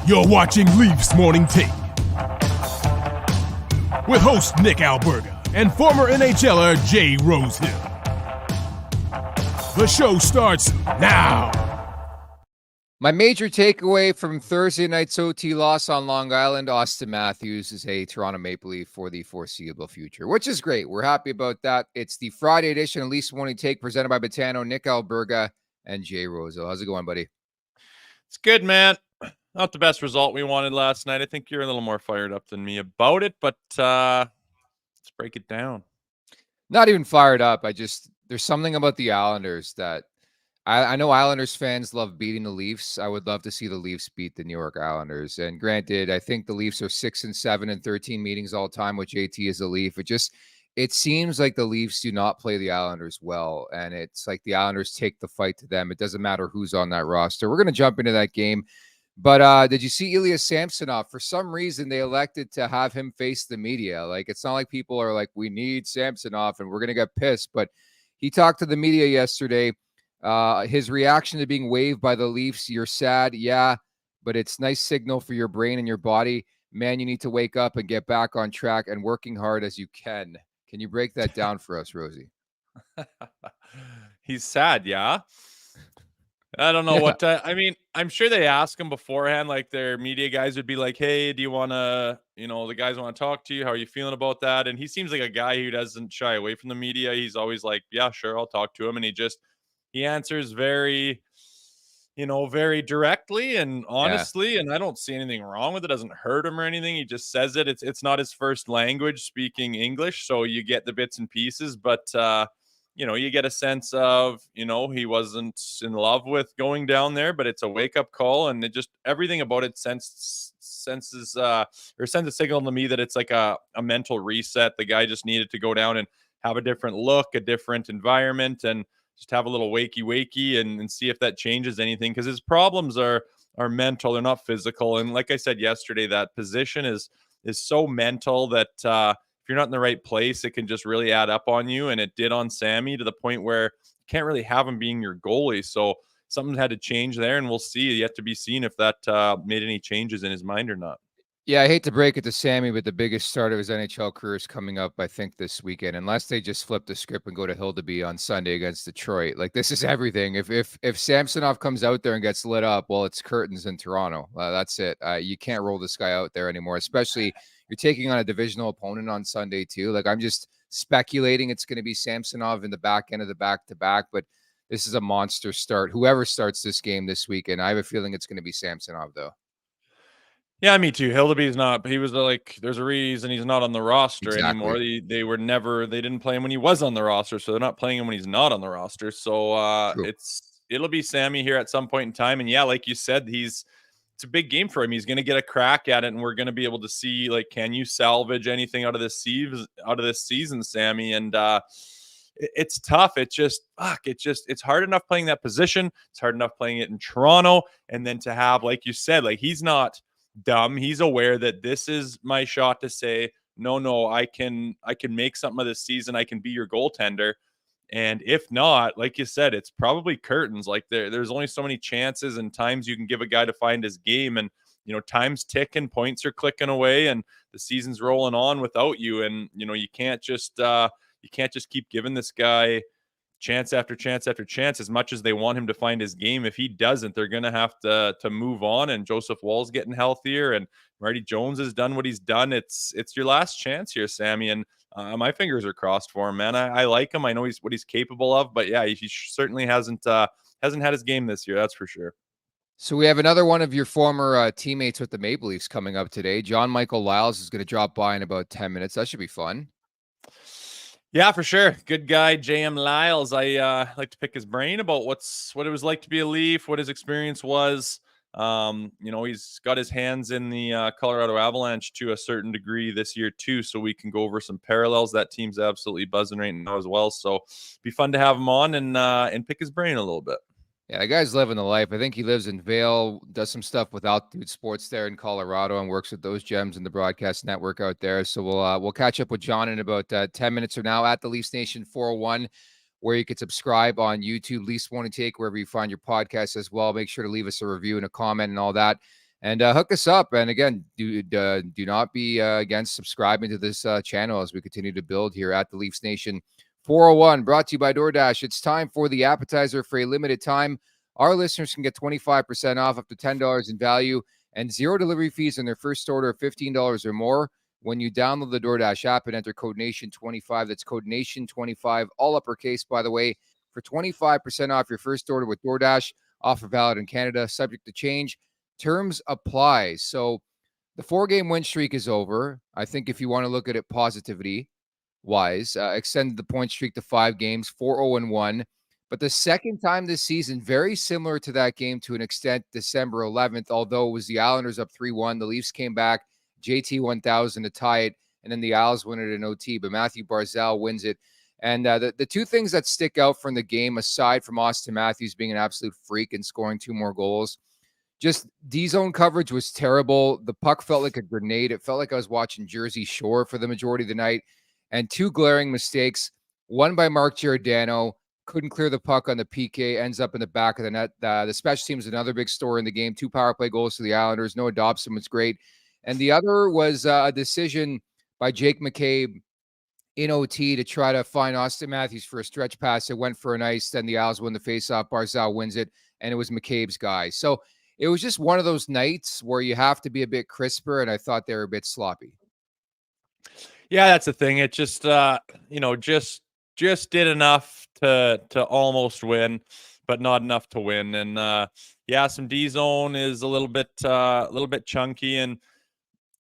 You're watching Leafs Morning Take with host Nick Alberga and former NHLer Jay Rosehill. The show starts now. My major takeaway from Thursday night's OT loss on Long Island, Austin Matthews is a Toronto Maple Leaf for the foreseeable future, which is great. We're happy about that. It's the Friday edition of Leafs Morning Take presented by Betano, Nick Alberga, and Jay Rosehill. How's it going, buddy? It's good, man. Not the best result we wanted last night. I think you're a little more fired up than me about it, but let's break it down. Not even fired up. There's something about the Islanders that I know Islanders fans love beating the Leafs. I would love to see the Leafs beat the New York Islanders. And granted, I think the Leafs are 6-7 in 13 meetings all time, which AT is a Leaf. It seems like the Leafs do not play the Islanders well. And it's like the Islanders take the fight to them. It doesn't matter who's on that roster. We're going to jump into that game. But did you see Ilya Samsonov? For some reason, they elected to have him face the media. Like, it's not like people are like, we need Samsonov and we're going to get pissed. But he talked to the media yesterday. His reaction to being waived by the Leafs, you're sad, yeah, but it's nice signal for your brain and your body. Man, you need to wake up and get back on track and working hard as you can. Can you break that down for us, Rosie? He's sad, yeah. I don't know what I mean, I'm sure they ask him beforehand, like their media guys would be like, hey, do you want to, the guys want to talk to you? How are you feeling about that? And he seems like a guy who doesn't shy away from the media. He's always like, yeah, sure, I'll talk to him. And he answers very, very directly and honestly. Yeah. And I don't see anything wrong with it. It doesn't hurt him or anything. He just says it. It's not his first language, speaking English. So you get the bits and pieces, but, you get a sense of, he wasn't in love with going down there, but it's a wake up call. And it just, everything about it sends a signal to me that it's like a mental reset. The guy just needed to go down and have a different look, a different environment, and just have a little wakey and see if that changes anything. Because his problems are mental, they're not physical. And like I said yesterday, that position is so mental that if you're not in the right place, it can just really add up on you. And it did on Sammy to the point where you can't really have him being your goalie. So something had to change there, and we'll see. Yet to be seen if that made any changes in his mind or not. Yeah, I hate to break it to Sammy, but the biggest start of his NHL career is coming up, I think, this weekend, unless they just flip the script and go to Hildeby on Sunday against Detroit. Like, this is everything. If Samsonov comes out there and gets lit up, well, it's curtains in Toronto. That's it. You can't roll this guy out there anymore, especially you're taking on a divisional opponent on Sunday too. Like, I'm just speculating it's going to be Samsonov in the back end of the back-to-back, but this is a monster start. Whoever starts this game this weekend, I have a feeling it's going to be Samsonov, though. Yeah, me too. Hildeby's not. He was like, there's a reason he's not on the roster anymore. They didn't play him when he was on the roster, so they're not playing him when he's not on the roster. So it'll be Sammy here at some point in time. And yeah, like you said, it's a big game for him. He's going to get a crack at it, and we're going to be able to see, like, can you salvage anything out of this season, Sammy? And it's tough. It's hard enough playing that position. It's hard enough playing it in Toronto, and then to have, like you said, like, he's not dumb. He's aware that this is my shot to say, no, I can make something of this season. I can be your goaltender. And if not, like you said, it's probably curtains. Like, there's only so many chances and times you can give a guy to find his game. And, time's ticking, points are clicking away, and the season's rolling on without you. And, you can't just keep giving this guy chance after chance after chance, as much as they want him to find his game. If he doesn't, they're going to have to move on. And Joseph Woll's getting healthier, and Marty Jones has done what he's done. It's your last chance here, Sammy. And my fingers are crossed for him, man. I like him. I know what he's capable of, but yeah, he certainly hasn't had his game this year. That's for sure. So we have another one of your former teammates with the Maple Leafs coming up today. John Michael Liles is going to drop by in about 10 minutes. That should be fun. Yeah, for sure. Good guy, JM Lyles. I like to pick his brain about what it was like to be a Leaf, what his experience was. He's got his hands in the Colorado Avalanche to a certain degree this year too, so we can go over some parallels. That team's absolutely buzzing right now as well. So it'd be fun to have him on and pick his brain a little bit. Yeah, the guy's living the life. I think he lives in Vail, does some stuff with Altitude Sports there in Colorado, and works with those gems in the broadcast network out there. So we'll catch up with John in about 10 minutes from now at the Leafs Nation 401, where you can subscribe on YouTube, Leafs Morning Take, wherever you find your podcast as well. Make sure to leave us a review and a comment and all that. and hook us up. And again, do not be against subscribing to this channel as we continue to build here at the Leafs Nation 401, brought to you by DoorDash. It's time for the appetizer. For a limited time, our listeners can get 25% off up to $10 in value and 0 delivery fees on their first order of $15 or more when you download the DoorDash app and enter code NATION25. That's code NATION25, all uppercase, by the way, for 25% off your first order with DoorDash. Offer valid in Canada, subject to change. Terms apply. So the 4-game win streak is over. I think if you want to look at it positivity-wise, extended the point streak to 5 games, 4-0-1. But the second time this season, very similar to that game to an extent, December 11th, although it was the Islanders up 3-1. The Leafs came back, JT 1000 to tie it, and then the Isles win it in OT, but Matthew Barzal wins it. And the two things that stick out from the game, aside from Austin Matthews being an absolute freak and scoring 2 more goals, just D-zone coverage was terrible. The puck felt like a grenade. It felt like I was watching Jersey Shore for the majority of the night. And 2 glaring mistakes, one by Mark Giordano, couldn't clear the puck on the PK, ends up in the back of the net. The special teams, another big story in the game. 2 power play goals to the Islanders. Noah Dobson was great. And the other was a decision by Jake McCabe in OT to try to find Austin Matthews for a stretch pass. It went for an ice. Then the Isles win the faceoff. Barzal wins it, and it was McCabe's guy. So it was just one of those nights where you have to be a bit crisper, and I thought they were a bit sloppy. Yeah, that's the thing. It just, just did enough to almost win, but not enough to win. And yeah, some D zone is a little bit chunky. And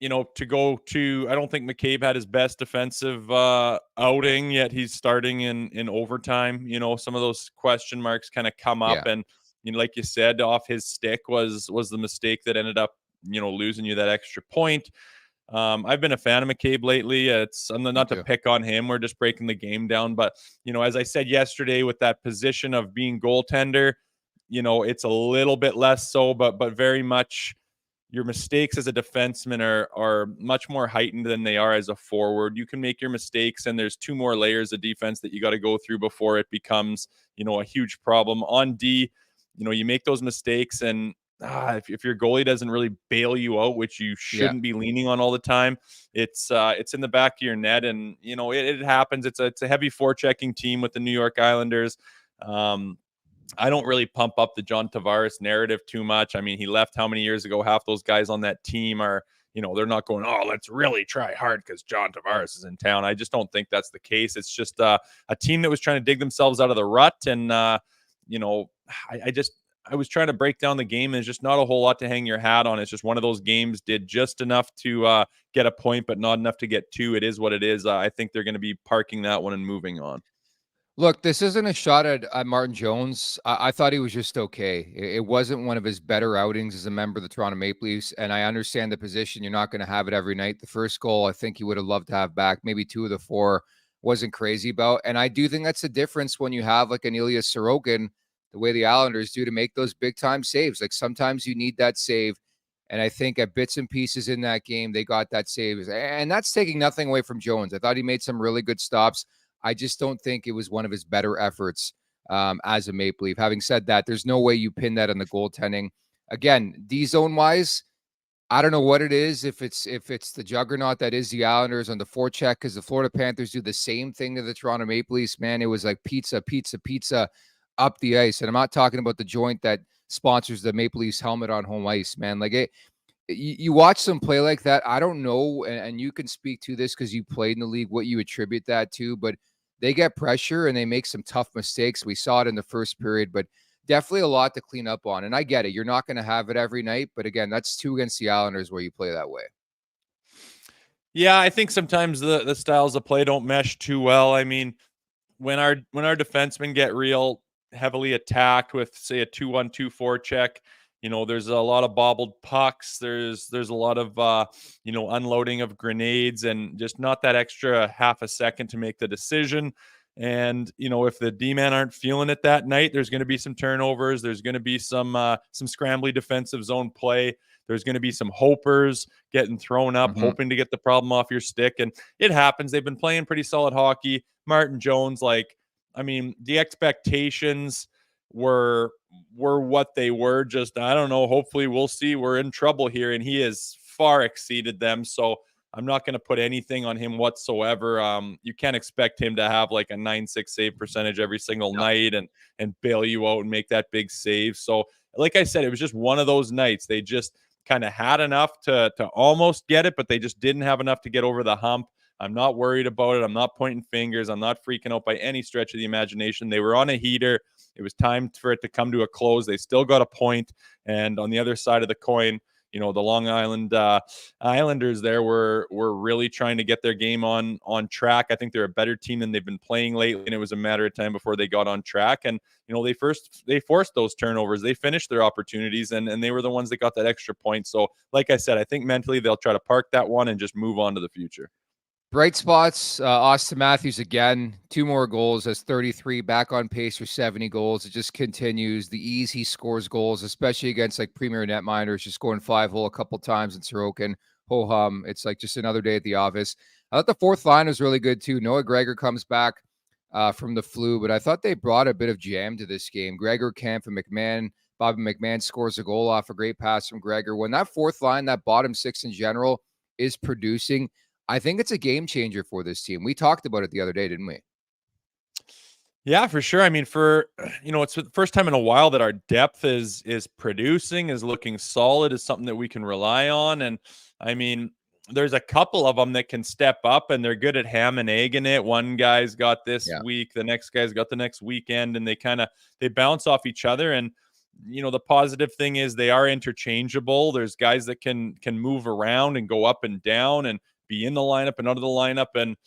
to go to, I don't think McCabe had his best defensive outing, yet he's starting in overtime. Some of those question marks kind of come up, and like you said, off his stick was the mistake that ended up losing you that extra point. I've been a fan of McCabe lately. I'm not to pick on him. We're just breaking the game down. But, as I said yesterday, with that position of being goaltender, it's a little bit less so, but very much your mistakes as a defenseman are much more heightened than they are as a forward. You can make your mistakes, and there's 2 more layers of defense that you got to go through before it becomes, a huge problem. On D, you make those mistakes, and if your goalie doesn't really bail you out, which you shouldn't be leaning on all the time, it's in the back of your net, and it happens. It's a heavy forechecking team with the New York Islanders. I don't really pump up the John Tavares narrative too much. I mean, he left how many years ago? Half those guys on that team are, they're not going, oh, let's really try hard because John Tavares is in town. I just don't think that's the case. It's just a team that was trying to dig themselves out of the rut, and I was trying to break down the game, and there's just not a whole lot to hang your hat on. It's just one of those games, did just enough to get a point, but not enough to get 2. It is what it is. I think they're going to be parking that one and moving on. Look, this isn't a shot at Martin Jones. I thought he was just okay. It wasn't one of his better outings as a member of the Toronto Maple Leafs, and I understand the position. You're not going to have it every night. The first goal, I think he would have loved to have back. Maybe 2 of the 4 wasn't crazy about. And I do think that's the difference when you have like an Ilya Sorokin, the way the Islanders do, to make those big-time saves. Like sometimes you need that save, and I think at bits and pieces in that game, they got that save. And that's taking nothing away from Jones. I thought he made some really good stops. I just don't think it was one of his better efforts as a Maple Leaf. Having said that, there's no way you pin that on the goaltending. Again, D-zone-wise, I don't know what it is, if it's the juggernaut that is the Islanders on the forecheck, because the Florida Panthers do the same thing to the Toronto Maple Leafs. Man, it was like pizza up the ice. And I'm not talking about the joint that sponsors the Maple Leafs helmet on home ice, man. Like you watch them play like that. I don't know, and you can speak to this because you played in the league, what you attribute that to, but they get pressure and they make some tough mistakes. We saw it in the first period, but definitely a lot to clean up on. And I get it. You're not going to have it every night, but again, that's 2 against the Islanders where you play that way. Yeah, I think sometimes the styles of play don't mesh too well. I mean, when our defensemen get real heavily attacked with, say, a 2-1-2 forecheck, there's a lot of bobbled pucks. There's a lot of, unloading of grenades, and just not that extra half a second to make the decision. And, if the D-men aren't feeling it that night, there's going to be some turnovers. There's going to be some scrambly defensive zone play. There's going to be some hopers getting thrown up, hoping to get the problem off your stick. And it happens. They've been playing pretty solid hockey. Martin Jones, the expectations were were what they were. Just, I don't know. Hopefully we'll see. We're in trouble here. And he has far exceeded them. So I'm not going to put anything on him whatsoever. You can't expect him to have like a 9.6 save percentage every single night and bail you out and make that big save. So like I said, it was just one of those nights. They just kind of had enough to almost get it, but they just didn't have enough to get over the hump. I'm not worried about it. I'm not pointing fingers. I'm not freaking out by any stretch of the imagination. They were on a heater. It was time for it to come to a close. They still got a point. And on the other side of the coin, the Long Island Islanders there were really trying to get their game on track. I think they're a better team than they've been playing lately, and it was a matter of time before they got on track. And they forced those turnovers. They finished their opportunities, and they were the ones that got that extra point. So, like I said, I think mentally they'll try to park that one and just move on to the future. Bright spots, Austin Matthews again, 2 more goals, has 33, back on pace for 70 goals. It just continues. The ease he scores goals, especially against like premier netminders, just scoring 5-hole a couple times in Sorokin. Ho-hum. It's like just another day at the office. I thought the fourth line was really good too. Noah Gregor comes back from the flu, but I thought they brought a bit of jam to this game. Gregor, Kampf, and McMahon. Bobby McMahon scores a goal off a great pass from Gregor. When that fourth line, that bottom 6 in general, is producing, I think it's a game changer for this team. We talked about it the other day, didn't we? Yeah, for sure. I mean, it's the first time in a while that our depth is producing, is looking solid, is something that we can rely on. And I mean, there's a couple of them that can step up, and they're good at ham and egging it. One guy's got this week, the next guy's got the next weekend, and they bounce off each other. And the positive thing is they are interchangeable. There's guys that can move around and go up and down and be in the lineup and out of the lineup. And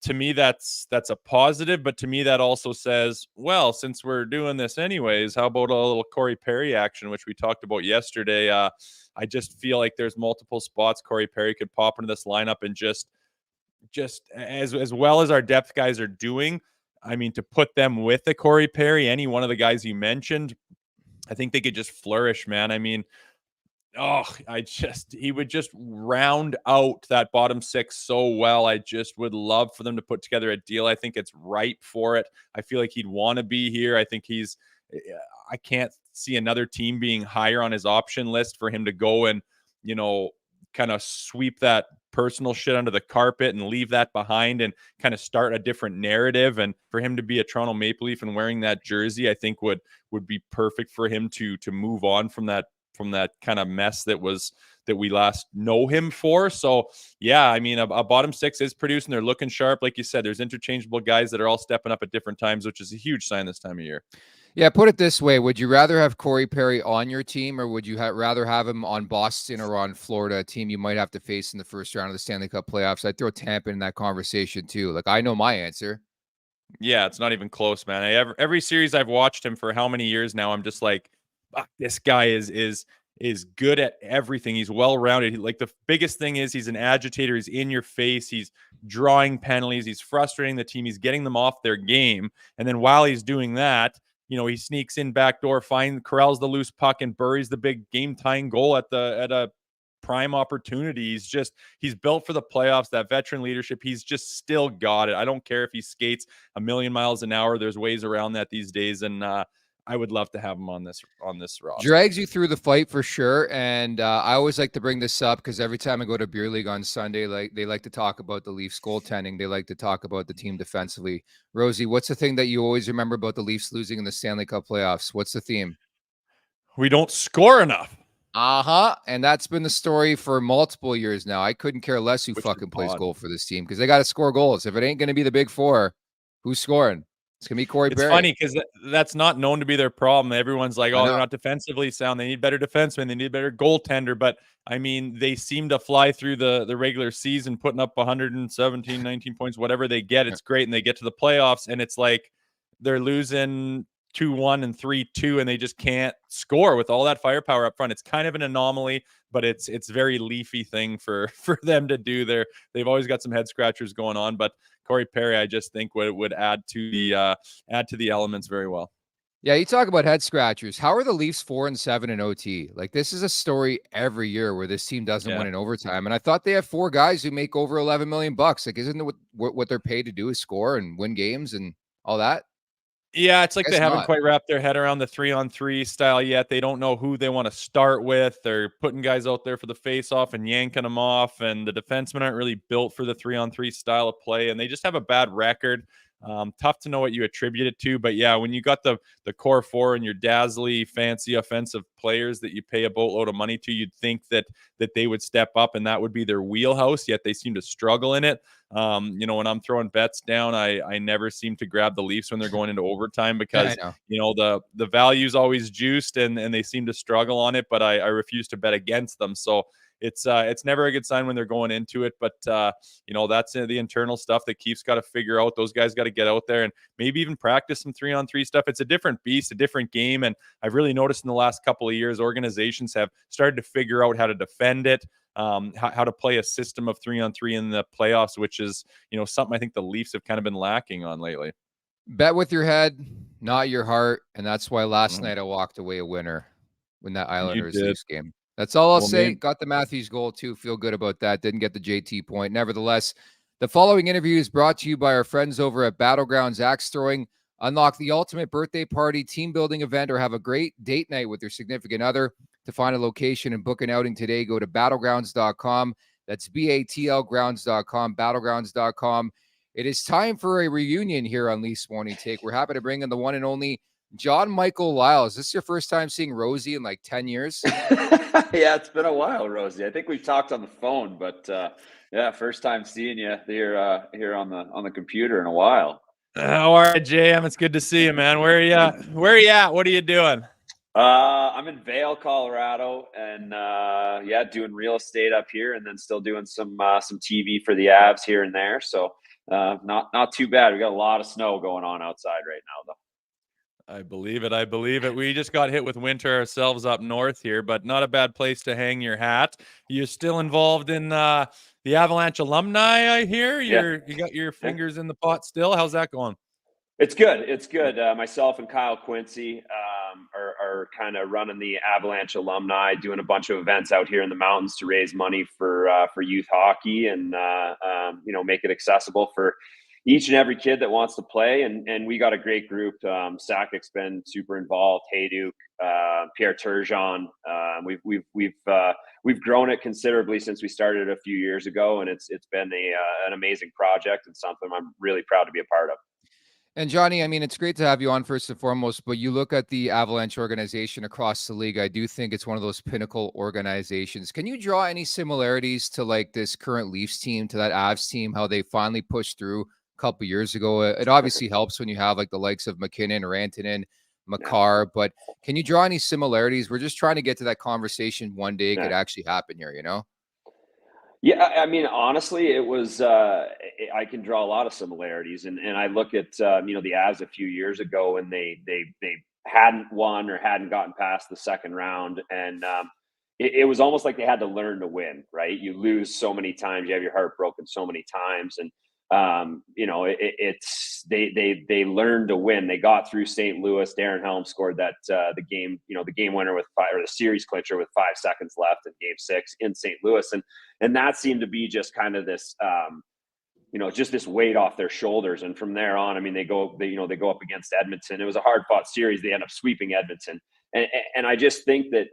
to me, that's a positive. But to me, that also says, well, since we're doing this anyways, how about a little Corey Perry action, which we talked about yesterday? I just feel like there's multiple spots Corey Perry could pop into this lineup and just as well as our depth guys are doing. I mean, to put them with the Corey Perry, any one of the guys you mentioned, I think they could just flourish, man. I mean, he would just round out that bottom 6 so well. I just would love for them to put together a deal. I think it's ripe for it. I feel like he'd want to be here. I think I can't see another team being higher on his option list for him to go and, kind of sweep that personal shit under the carpet and leave that behind and kind of start a different narrative. And for him to be a Toronto Maple Leaf and wearing that jersey, I think would be perfect for him to move on from that kind of mess that we last know him for. So yeah, I mean, a bottom 6 is producing. They're looking sharp. Like you said, there's interchangeable guys that are all stepping up at different times, which is a huge sign this time of year. Yeah, put it this way. Would you rather have Corey Perry on your team, or would you rather have him on Boston or on Florida, a team you might have to face in the first round of the Stanley Cup playoffs? I'd throw Tampa in that conversation too. Like, I know my answer. Yeah, it's not even close, man. Every series I've watched him for how many years now, I'm just like, this guy is good at everything. He's well-rounded. Like, the biggest thing is he's an agitator. He's in your face. He's drawing penalties. He's frustrating the team. He's getting them off their game. And then while he's doing that, he sneaks in backdoor, corrals the loose puck, and buries the big game-tying goal at a prime opportunity. He's built for the playoffs, that veteran leadership. He's just still got it. I don't care if he skates a million miles an hour. There's ways around that these days. And I would love to have him on this roster. Drags you through the fight for sure. And I always like to bring this up because every time I go to Beer League on Sunday, they like to talk about the Leafs goaltending. They like to talk about the team defensively. Rosie, what's the thing that you always remember about the Leafs losing in the Stanley Cup playoffs? What's the theme? We don't score enough. And that's been the story for multiple years now. I couldn't care less who fucking plays goal for this team because they got to score goals. If it ain't going to be the big 4, who's scoring? It's going to be Corey Perry. It's funny because that's not known to be their problem. Everyone's like, they're not defensively sound. They need better defensemen. They need better goaltender. But, I mean, they seem to fly through the regular season, putting up 117, 19 points, whatever they get. It's great. And they get to the playoffs, and it's like they're losing 2-1 and 3-2, and they just can't score with all that firepower up front. It's kind of an anomaly, but it's very Leafy thing for them to do there. They've always got some head scratchers going on, but Corey Perry, I just think would add to the elements very well. Yeah, you talk about head scratchers. How are the Leafs 4-7 in OT? Like, this is a story every year where this team doesn't win in overtime. And I thought they have 4 guys who make over $11 million. Like, isn't it what they're paid to do is score and win games and all that? Yeah, it's like they haven't not. quite wrapped their head around the 3-on-3 style yet. They don't know who they want to start with. They're putting guys out there for the face-off and yanking them off, and the defensemen aren't really built for the 3-on-3 style of play, and they just have a bad record. Tough to know what you attribute it to, but yeah, when you got the core four and your dazzly, fancy offensive players that you pay a boatload of money to, you'd think that they would step up and that would be their wheelhouse. Yet they seem to struggle in it. When I'm throwing bets down, I never seem to grab the Leafs when they're going into overtime because the value's always juiced and they seem to struggle on it. But I refuse to bet against them. So it's never a good sign when they're going into it. But that's the internal stuff that Keefe's got to figure out. Those guys got to get out there and maybe even practice some 3-on-3 stuff. It's a different beast, a different game, and I've really noticed in the last couple of years, organizations have started to figure out how to defend it. How to play a system of 3-on-3 in the playoffs, which is, something I think the Leafs have kind of been lacking on lately. Bet with your head, not your heart. And that's why last night I walked away a winner when that Islanders Leafs game. That's all I'll say. Got the Matthews goal too. Feel good about that. Didn't get the JT point. Nevertheless, the following interview is brought to you by our friends over at Battlegrounds Axe Throwing. Unlock the ultimate birthday party, team building event, or have a great date night with your significant other. To find a location and book an outing today, go to battlegrounds.com. That's BATL grounds.com, battlegrounds.com. It is time for a reunion here on Leafs Morning Take. We're happy to bring in the one and only John Michael Lyles. Is this your first time seeing Rosie in like 10 years? Yeah, it's been a while, Rosie. I think we've talked on the phone, but first time seeing you here on the computer in a while. How are you, JM? It's good to see you, man. Where are you at? What are you doing? I'm in Vail, Colorado, and doing real estate up here, and then still doing some TV for the Avs here and there. So not too bad. We got a lot of snow going on outside right now, though. I believe it. We just got hit with winter ourselves up north here, but not a bad place to hang your hat. You're still involved in the Avalanche alumni, I hear. You got your fingers in the pot still. How's that going? It's good. Myself and Kyle Quincy are kind of running the Avalanche alumni, doing a bunch of events out here in the mountains to raise money for youth hockey and make it accessible for each and every kid that wants to play. And we got a great group. Sakic's been super involved. Hayduk, Pierre Turgeon. We've grown it considerably since we started a few years ago, and it's been an amazing project and something I'm really proud to be a part of. And Johnny, I mean, it's great to have you on first and foremost, but you look at the Avalanche organization across the league, I do think it's one of those pinnacle organizations. Can you draw any similarities to like this current Leafs team, to that Avs team, how they finally pushed through a couple of years ago? It obviously helps when you have like the likes of McKinnon, Rantanen, Makar, but can you draw any similarities? We're just trying to get to that conversation one day. It could actually happen here, Yeah, I mean, honestly, it was. I can draw a lot of similarities, and I look at the Avs a few years ago, and they hadn't won or hadn't gotten past the second round, and it was almost like they had to learn to win. Right? You lose so many times, you have your heart broken so many times, and they learned to win. They got through St. Louis. Darren Helm scored that the game winner with the series clincher with 5 seconds left in Game 6 in St. Louis, and that seemed to be just kind of this just this weight off their shoulders. And from there on, I mean, they go up against Edmonton. It was a hard fought series. They end up sweeping Edmonton, and I just think that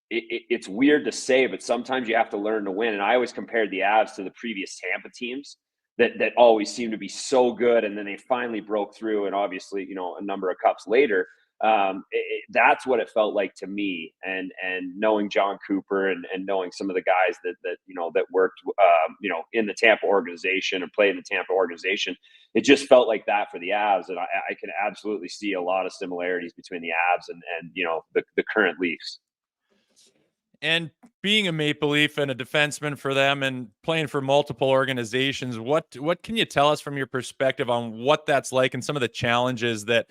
it's weird to say, but sometimes you have to learn to win. And I always compared the Avs to the previous Tampa teams that always seemed to be so good, and then they finally broke through, and obviously a number of cups later, that's what it felt like to me. And knowing John Cooper and knowing some of the guys that worked in the Tampa organization and played in the Tampa organization, it just felt like that for the Avs. And I can absolutely see a lot of similarities between the Avs and the current Leafs. And being a Maple Leaf and a defenseman for them and playing for multiple organizations, what can you tell us from your perspective on what that's like and some of the challenges that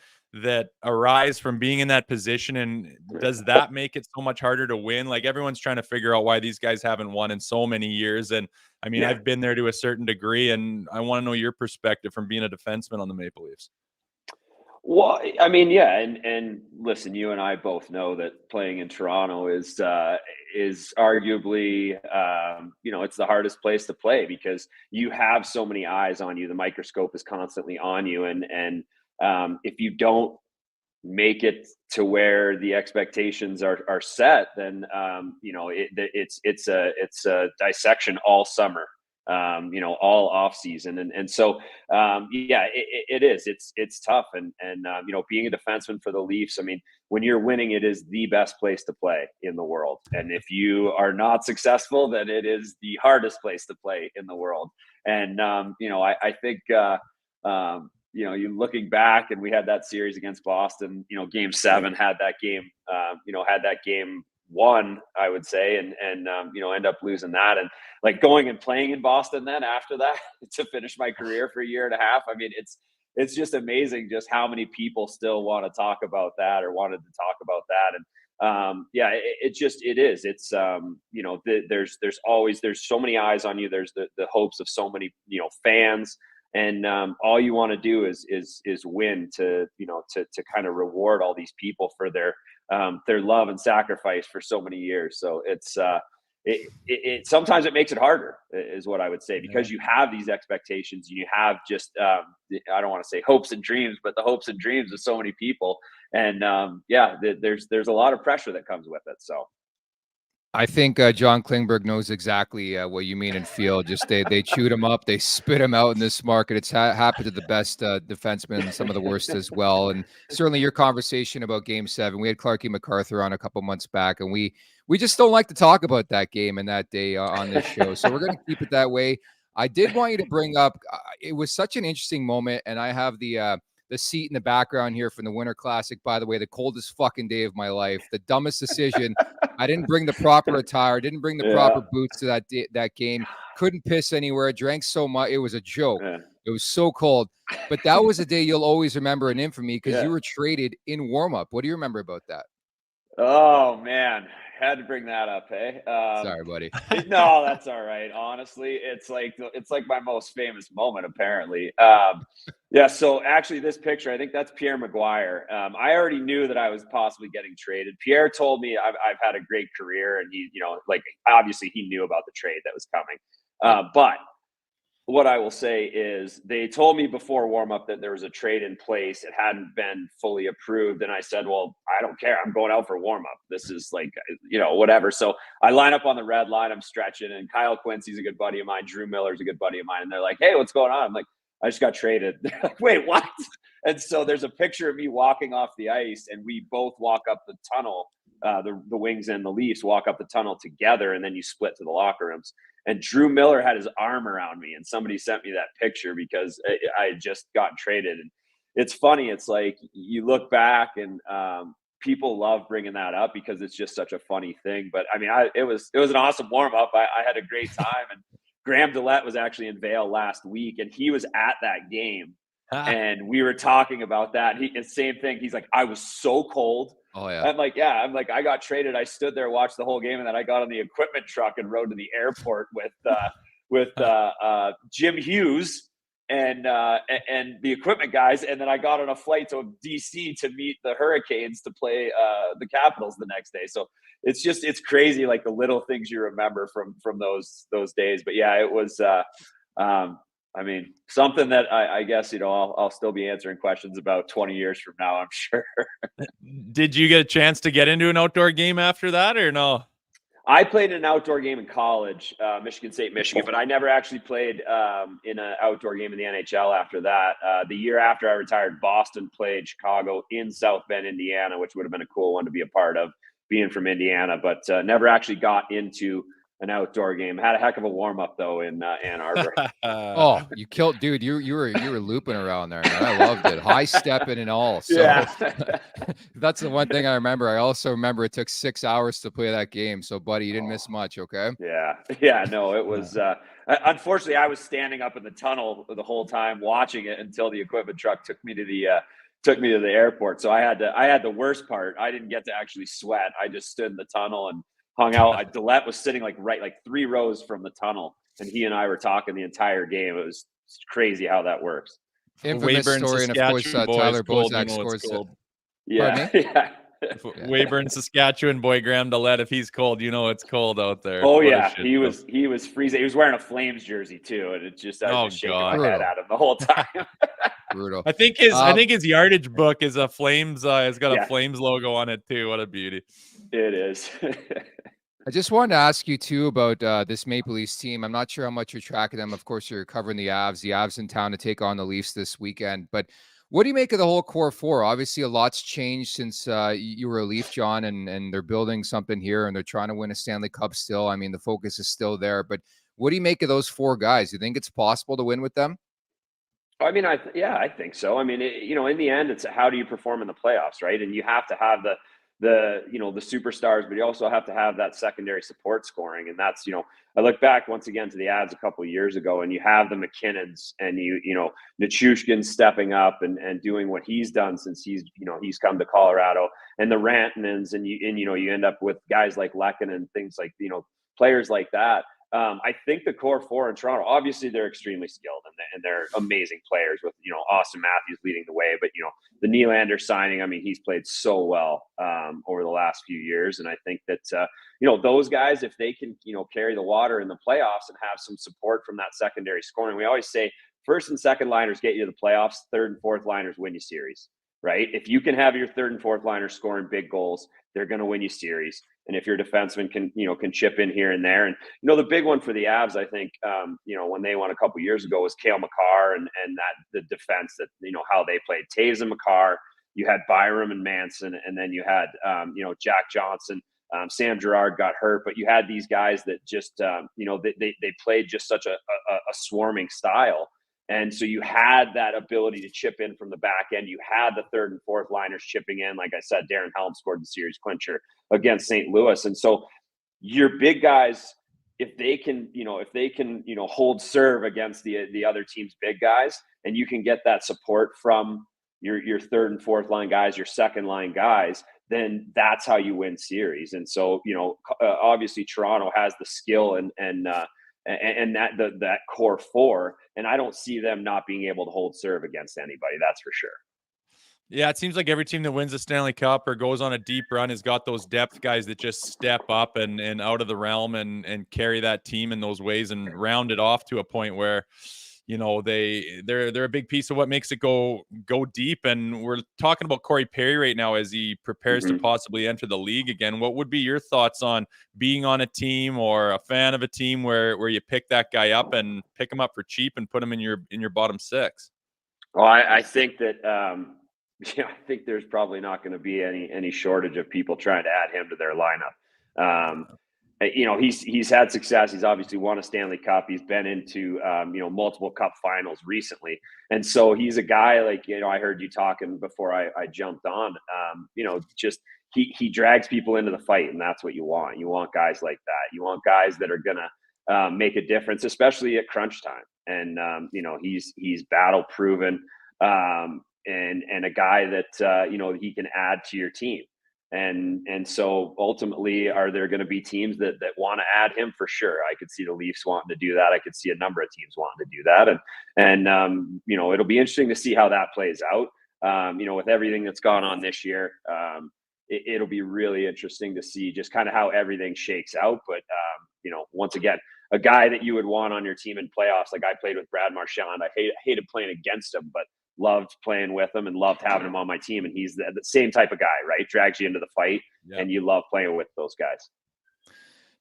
arise from being in that position? And does that make it so much harder to win? Like, everyone's trying to figure out why these guys haven't won in so many years. And I mean, I've been there to a certain degree, and I want to know your perspective from being a defenseman on the Maple Leafs. Well, I mean, yeah, and listen, you and I both know that playing in Toronto is arguably, it's the hardest place to play because you have so many eyes on you. The microscope is constantly on you, and if you don't make it to where the expectations are set, then it's a dissection all summer, all off season. And so it is, it's tough. And being a defenseman for the Leafs, I mean, when you're winning, it is the best place to play in the world. And if you are not successful, then it is the hardest place to play in the world. And I think you looking back, and we had that series against Boston, game 7 had that game won, I would say, and end up losing that. And like going and playing in Boston then after that to finish my career for a year and a half. I mean, it's just amazing just how many people still want to talk about that or wanted to talk about that. And there's so many eyes on you. There's the hopes of so many, fans. And all you want to do is win to kind of reward all these people for their love and sacrifice for so many years. So it's sometimes it makes it harder, is what I would say, because you have these expectations and you have just I don't want to say hopes and dreams, but the hopes and dreams of so many people. And there's a lot of pressure that comes with it. So I think John Klingberg knows exactly what you mean and feel. Just they chewed him up, they spit him out in this market. It's happened to the best defensemen, some of the worst as well. And certainly your conversation about Game 7, we had Clarkie MacArthur on a couple months back, and we just don't like to talk about that game and that day on this show. So we're going to keep it that way. I did want you to bring up, it was such an interesting moment, and I have the seat in the background here from the Winter Classic. By the way, the coldest fucking day of my life. The dumbest decision. I didn't bring the proper attire. Didn't bring the proper boots to that game. Couldn't piss anywhere. Drank so much. It was a joke. Yeah. It was so cold. But that was a day you'll always remember in infamy because you were traded in warm-up. What do you remember about that? Oh, man. Had to bring that up, hey? Sorry, buddy. No, that's all right. Honestly, it's like my most famous moment, apparently. So actually this picture, I think that's Pierre Maguire. I already knew that I was possibly getting traded. Pierre told me I've had a great career, and he, obviously he knew about the trade that was coming. But what I will say is they told me before warm-up that there was a trade in place. It hadn't been fully approved. And I said, well, I don't care. I'm going out for warm-up. This is like, whatever. So I line up on the red line. I'm stretching. And Kyle Quincy's a good buddy of mine. Drew Miller's a good buddy of mine. And they're like, hey, what's going on? I'm like, I just got traded. They're like, wait, what? And so there's a picture of me walking off the ice, and we both walk up the tunnel. The Wings and the Leafs walk up the tunnel together, and then you split to the locker rooms. And Drew Miller had his arm around me, and somebody sent me that picture because I had just gotten traded. And it's funny. It's like you look back, and people love bringing that up because it's just such a funny thing. But I mean, it was an awesome warm up. I had a great time, and Graham Dillette was actually in Vail last week, and he was at that game, and we were talking about that. Same thing. He's like, I was so cold. Oh yeah. I'm like, I got traded. I stood there, watched the whole game, and then I got on the equipment truck and rode to the airport with Jim Hughes and the equipment guys, and then I got on a flight to DC to meet the Hurricanes to play the Capitals the next day. So it's crazy, like the little things you remember from those days. But yeah, it was I mean, something that I guess, I'll still be answering questions about 20 years from now, I'm sure. Did you get a chance to get into an outdoor game after that or no? I played in an outdoor game in college, Michigan State, Michigan, but I never actually played in an outdoor game in the NHL after that. The year after I retired, Boston played Chicago in South Bend, Indiana, which would have been a cool one to be a part of, being from Indiana, but never actually got into an outdoor game. Had a heck of a warm up though in Ann Arbor. Oh, you killed, dude. You were looping around there, man. I loved it. High stepping and all. So that's the one thing I remember. I also remember it took 6 hours to play that game. So buddy, you didn't miss much. Okay. Yeah. No, it was, unfortunately I was standing up in the tunnel the whole time watching it until the equipment truck took me to the airport. So I had the worst part. I didn't get to actually sweat. I just stood in the tunnel and hung out. Dillette was sitting like 3 rows from the tunnel, and he and I were talking the entire game. It was crazy how that works. Infamous story, and of course Tyler Bozak scores. Yeah. Weyburn, Saskatchewan boy Graham Dillette, if he's cold, it's cold out there. Oh yeah, he was freezing. He was wearing a Flames jersey too, and I was just shaking my head at him the whole time. Brutal. I think his yardage book is a Flames. It's got a Flames logo on it too. What a beauty! It is. I just wanted to ask you too about this Maple Leafs team. I'm not sure how much you're tracking them. Of course, you're covering the Avs. The Avs in town to take on the Leafs this weekend. But what do you make of the whole core four? Obviously, a lot's changed since you were a Leaf, John, and they're building something here, and they're trying to win a Stanley Cup still. I mean, the focus is still there. But what do you make of those four guys? You think it's possible to win with them? I mean, I think so. I mean, in the end, it's how do you perform in the playoffs, right? And you have to have the superstars, but you also have to have that secondary support scoring. And that's, I look back once again to the ads a couple of years ago, and you have the McKinnons and Nichushkin stepping up and doing what he's done since he's come to Colorado, and the Rantanens, and you end up with guys like Lekin and things like, players like that. I think the core four in Toronto, obviously they're extremely skilled and they're amazing players with, Austin Matthews leading the way. But, the Nylander signing, I mean, he's played so well over the last few years. And I think that, those guys, if they can, carry the water in the playoffs and have some support from that secondary scoring, we always say first and second liners get you to the playoffs, third and fourth liners win you series, right? If you can have your third and fourth liners scoring big goals, they're going to win you series. And if your defenseman can chip in here and there, and the big one for the Avs, I think, when they won a couple years ago was Cale Makar and that the defense that how they played Taves and Makar. You had Byram and Manson, and then you had Jack Johnson. Sam Girard got hurt, but you had these guys that just they played just such a swarming style. And so you had that ability to chip in from the back end. You had the third and fourth liners chipping in. Like I said, Darren Helm scored the series clincher against St. Louis. And so your big guys, if they can hold serve against the other team's big guys, and you can get that support from your third and fourth line guys, your second line guys, then that's how you win series. And so, obviously Toronto has the skill and that core four, and I don't see them not being able to hold serve against anybody. That's for sure. Yeah, it seems like every team that wins the Stanley Cup or goes on a deep run has got those depth guys that just step up and out of the realm and carry that team in those ways and round it off to a point where, they're a big piece of what makes it go deep. And we're talking about Corey Perry right now as he prepares to possibly enter the league again. What would be your thoughts on being on a team or a fan of a team where you pick that guy up and pick him up for cheap and put him in your bottom six? Well, I think that I think there's probably not going to be any shortage of people trying to add him to their lineup. He's had success. He's obviously won a Stanley Cup. He's been into multiple Cup finals recently, and so he's a guy like I heard you talking before I jumped on. Just he drags people into the fight, and that's what you want. You want guys like that. You want guys that are gonna make a difference, especially at crunch time. And he's battle proven, and a guy that he can add to your team. And so ultimately, are there going to be teams that want to add him? For sure. I could see the Leafs wanting to do that. I could see a number of teams wanting to do that. And it'll be interesting to see how that plays out. With everything that's gone on this year, it'll be really interesting to see just kind of how everything shakes out. But, once again, a guy that you would want on your team in playoffs, like I played with Brad Marchand. I hated playing against him, but loved playing with him and loved having him on my team. And he's the same type of guy, right? Drags you into the fight, and you love playing with those guys.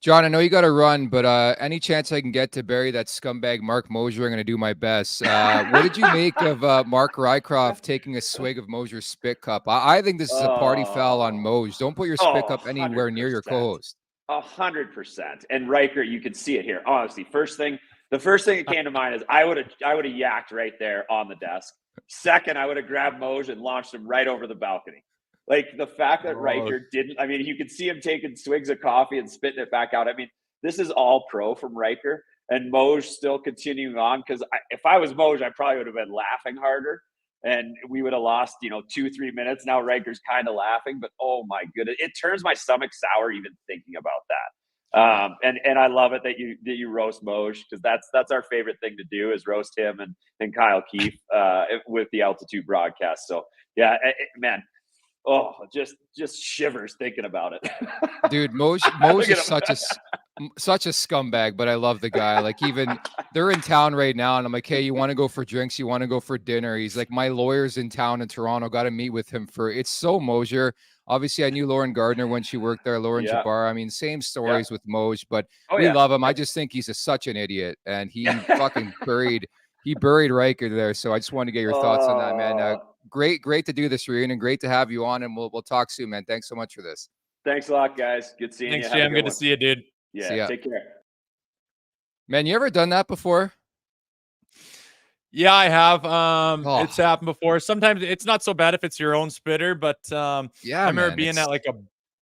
John, I know you got to run, but any chance I can get to bury that scumbag Mark Mosier, I'm going to do my best. What did you make of Mark Rycroft taking a swig of Mosier's spit cup? I think this is a party foul on Moj. Don't put your spit cup anywhere near your co-host. 100%. And Riker, you could see it here. Honestly, the first thing that came to mind is I would have yacked right there on the desk. Second, I would have grabbed Moj and launched him right over the balcony. Like the fact that Riker didn't, you could see him taking swigs of coffee and spitting it back out. This is all pro from Riker, and Moj still continuing on, because if I was Moj, I probably would have been laughing harder and we would have lost, 2-3 minutes. Now Riker's kind of laughing, but oh my goodness, it turns my stomach sour even thinking about that. And I love it that you roast Moj, because that's our favorite thing to do, is roast him and Kyle Keefe with the Altitude broadcast. So yeah, man, Oh, just shivers thinking about it. Dude, Moj is such a scumbag, but I love the guy. Like, even they're in town right now, and I'm like, hey, you want to go for drinks? You want to go for dinner? He's like, my lawyer's in town in Toronto. Got to meet with him for. It's so Mosier. Obviously, I knew Lauren Gardner when she worked there. Lauren Yeah. Jabbar. I mean, same stories with Moj, but Oh, we yeah. love him. I just think he's such an idiot, and he fucking buried Riker there. So I just wanted to get your thoughts on that, man. Great to do this reunion. Great to have you on, and we'll talk soon, man. Thanks so much for this. Thanks a lot, guys. Good seeing Thanks, you. Thanks, JM. Good to see you, dude. Yeah, take care. Man, you ever done that before? Yeah, I have. It's happened before. Sometimes it's not so bad if it's your own spitter, but I remember being at like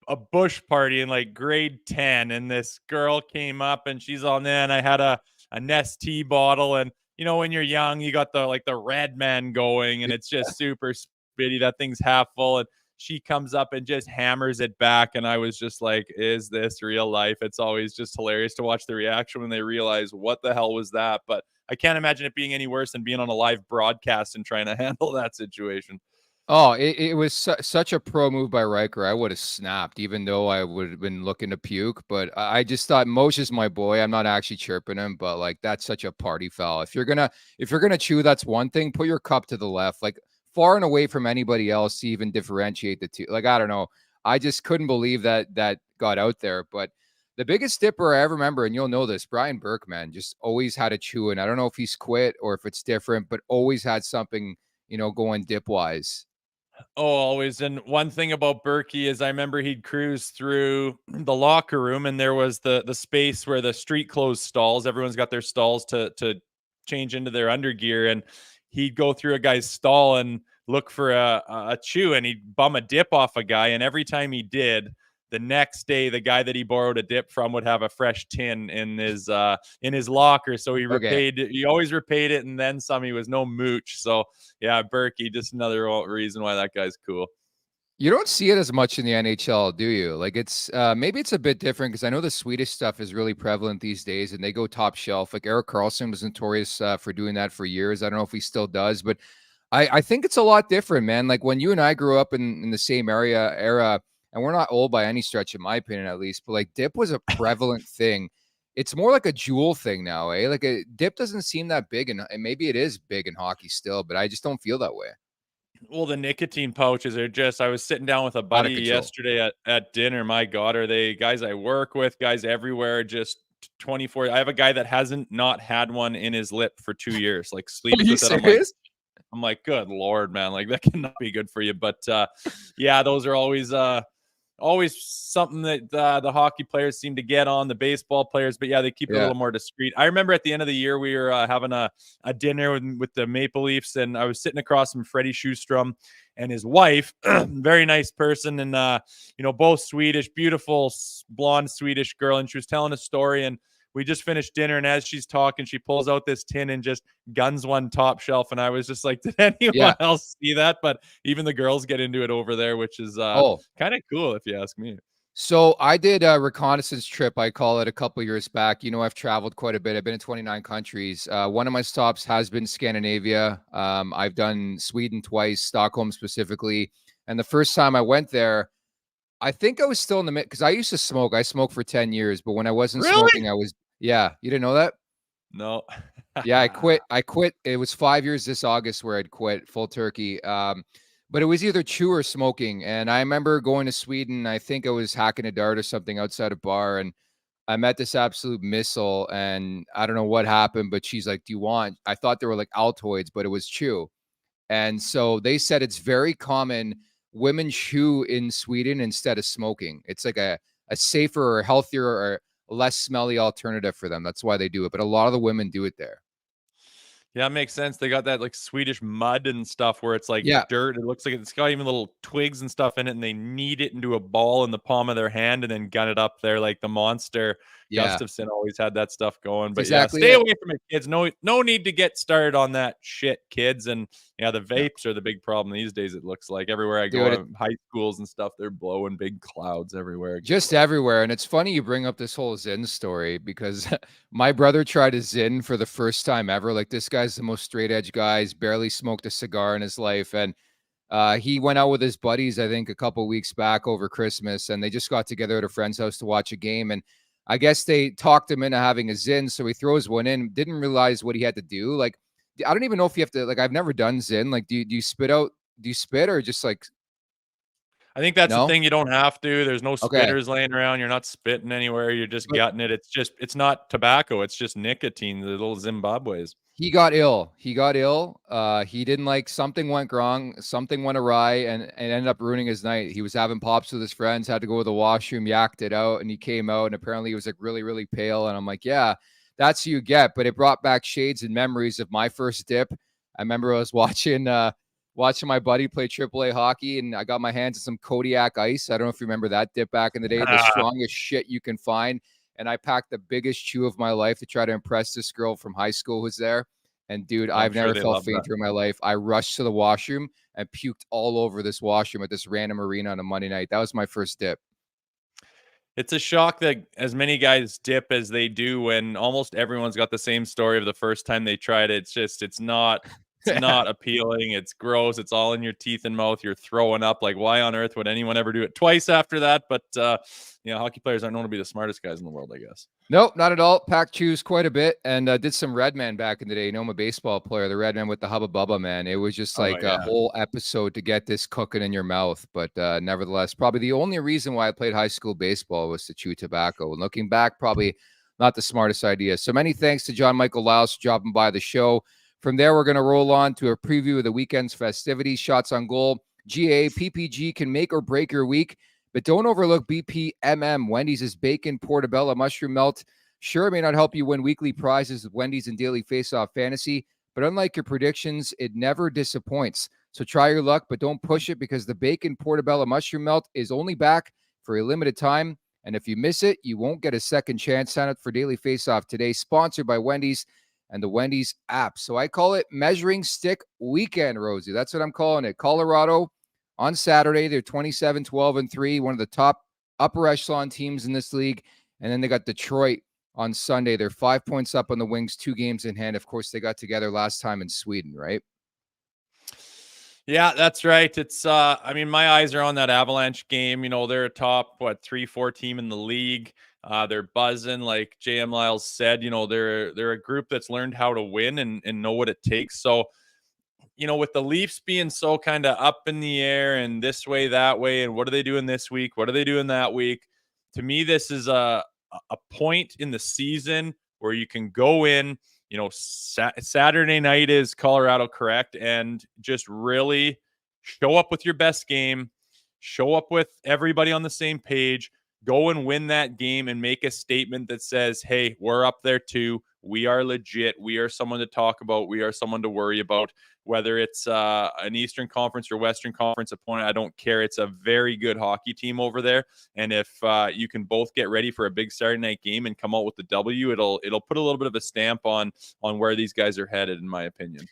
a bush party in like grade 10, and this girl came up and she's on there, and I had a Nestea bottle, and you know, when you're young, you got the red man going, and it's just super spitty. That thing's half full, and she comes up and just hammers it back, and I was just like, is this real life? It's always just hilarious to watch the reaction when they realize what the hell was that. But I can't imagine it being any worse than being on a live broadcast and trying to handle that situation. Oh, it was such a pro move by Riker. I would have snapped, even though I would have been looking to puke. But I just thought Moshe's my boy. I'm not actually chirping him, but like, that's such a party foul. If you're gonna chew, that's one thing. Put your cup to the left, like far and away from anybody else to even differentiate the two. Like, I don't know. I just couldn't believe that got out there. But the biggest dipper I ever remember, and you'll know this, Brian Burke, man, just always had a chew. And I don't know if he's quit or if it's different, but always had something, going dip wise. Oh, always. And one thing about Berkey is I remember he'd cruise through the locker room, and there was the space where the street clothes stalls. Everyone's got their stalls to change into their undergear, and he'd go through a guy's stall and look for a chew, and he'd bum a dip off a guy. And every time he did, the next day, the guy that he borrowed a dip from would have a fresh tin in his locker. So he he always repaid it, and then some. He was no mooch. So yeah, Berkey, just another reason why that guy's cool. You don't see it as much in the NHL, do you? Like, it's maybe it's a bit different, because I know the Swedish stuff is really prevalent these days, and they go top shelf. Like, Erik Karlsson was notorious for doing that for years. I don't know if he still does, but I think it's a lot different, man. Like, when you and I grew up in the same era, and we're not old by any stretch, in my opinion, at least, but like, dip was a prevalent thing. It's more like a jewel thing now, eh? Like, a dip doesn't seem that big, and maybe it is big in hockey still, but I just don't feel that way. Well, the nicotine pouches are just, I was sitting down with a buddy yesterday at dinner. My God, are they guys I work with, guys everywhere, just 24. I have a guy that hasn't not had one in his lip for 2 years, like sleeps with it. I'm like, good Lord, man, like that cannot be good for you. But yeah, those are always something that the hockey players seem to get on, the baseball players, but yeah, they keep it a little more discreet. I remember at the end of the year, we were having a dinner with the Maple Leafs, and I was sitting across from Freddie Sjustrom and his wife, very nice person, and both Swedish, beautiful blonde Swedish girl, and she was telling a story, and we just finished dinner, and as she's talking, she pulls out this tin and just guns one top shelf. And I was just like, did anyone else see that? But even the girls get into it over there, which is kind of cool, if you ask me. So I did a reconnaissance trip, I call it, a couple years back. I've traveled quite a bit. I've been in 29 countries. One of my stops has been Scandinavia. I've done Sweden twice, Stockholm specifically. And the first time I went there, I think I was still in the mid, because I used to smoke. I smoked for 10 years, but when I wasn't smoking, you didn't know that? No. Yeah, I quit. It was 5 years this August where I'd quit full turkey. But it was either chew or smoking. And I remember going to Sweden. I think I was hacking a dart or something outside a bar, and I met this absolute missile, and I don't know what happened, but she's like, do you want? I thought they were like Altoids, but it was chew. And so they said it's very common women chew in Sweden instead of smoking. It's like a safer or healthier or less smelly alternative for them. That's why they do it. But a lot of the women do it there. Yeah, it makes sense. They got that like Swedish mud and stuff where it's like dirt. It looks like it's got even little twigs and stuff in it, and they knead it into a ball in the palm of their hand and then gun it up there like the monster. Gustafsson always had that stuff going. But stay away from it, kids. No need to get started on that shit, kids. And yeah, the vapes are the big problem these days. It looks like everywhere I go, high schools and stuff, they're blowing big clouds everywhere. Just everywhere. And it's funny you bring up this whole Zyn story, because my brother tried a Zyn for the first time ever. Like, this guy's the most straight edge guy. He's barely smoked a cigar in his life. And He went out with his buddies, I think, a couple weeks back over Christmas, and they just got together at a friend's house to watch a game. And I guess they talked him into having a Zin, so he throws one in. Didn't realize what he had to do. Like, I don't even know if you have to. Like, I've never done Zin. Like, do you spit out? Do you spit or just like? I think that's the No? thing. You don't have to. There's no Okay. spitters laying around. You're not spitting anywhere. You're just gutting it. It's not tobacco. It's just nicotine, the little Zimbabwe's. He got ill. He didn't like, something went wrong, something went awry, and ended up ruining his night. He was having pops with his friends, had to go to the washroom, yacked it out, and he came out, and apparently he was like really, really pale. And I'm like, yeah, that's what you get. But it brought back shades and memories of my first dip. I remember I was watching my buddy play AAA hockey, and I got my hands on some Kodiak Ice. I don't know if you remember that dip back in the day, the strongest shit you can find. And I packed the biggest chew of my life to try to impress this girl from high school who's there. And dude, I've never felt fainter in my life. I rushed to the washroom and puked all over this washroom at this random arena on a Monday night. That was my first dip. It's a shock that as many guys dip as they do when almost everyone's got the same story of the first time they tried it. It's not appealing. It's gross. It's all in your teeth and mouth. You're throwing up. Like, why on earth would anyone ever do it twice after that? But, hockey players aren't known to be the smartest guys in the world, I guess. Nope, not at all. Packed chews quite a bit and did some Redman back in the day. You know, I'm a baseball player, the Redman with the Hubba Bubba, man. It was just like a whole episode to get this cooking in your mouth. But nevertheless, probably the only reason why I played high school baseball was to chew tobacco. And looking back, probably not the smartest idea. So many thanks to John Michael Lyles for dropping by the show. From there, we're going to roll on to a preview of the weekend's festivities, shots on goal. GA, PPG can make or break your week. But don't overlook BPMM, Wendy's' Bacon Portobello Mushroom Melt. Sure, it may not help you win weekly prizes with Wendy's and Daily Face-Off Fantasy, but unlike your predictions, it never disappoints. So try your luck, but don't push it because the Bacon Portobello Mushroom Melt is only back for a limited time. And if you miss it, you won't get a second chance. Sign up for Daily Face-Off today, sponsored by Wendy's and the Wendy's app. So I call it Measuring Stick Weekend, Rosie. That's what I'm calling it. Colorado on Saturday, they're 27-12-3, one of the top upper echelon teams in this league. And then they got Detroit on Sunday. They're 5 points up on the Wings, 2 games in hand. Of course, they got together last time in Sweden, right? Yeah, that's right. It's my eyes are on that Avalanche game. You know, they're a top 3-4 team in the league. They're buzzing, like JM Lyles said. You know, they're a group that's learned how to win and know what it takes. So, you know, with the Leafs being so kind of up in the air and this way, that way, and what are they doing this week? What are they doing that week? To me, this is a point in the season where you can go in, you know, Saturday night is Colorado, correct? And just really show up with your best game, show up with everybody on the same page, go and win that game and make a statement that says, hey, we're up there too. We are legit. We are someone to talk about. We are someone to worry about. Whether it's an Eastern Conference or Western Conference opponent, I don't care. It's a very good hockey team over there. And if you can both get ready for a big Saturday night game and come out with the W, it'll put a little bit of a stamp on where these guys are headed, in my opinion.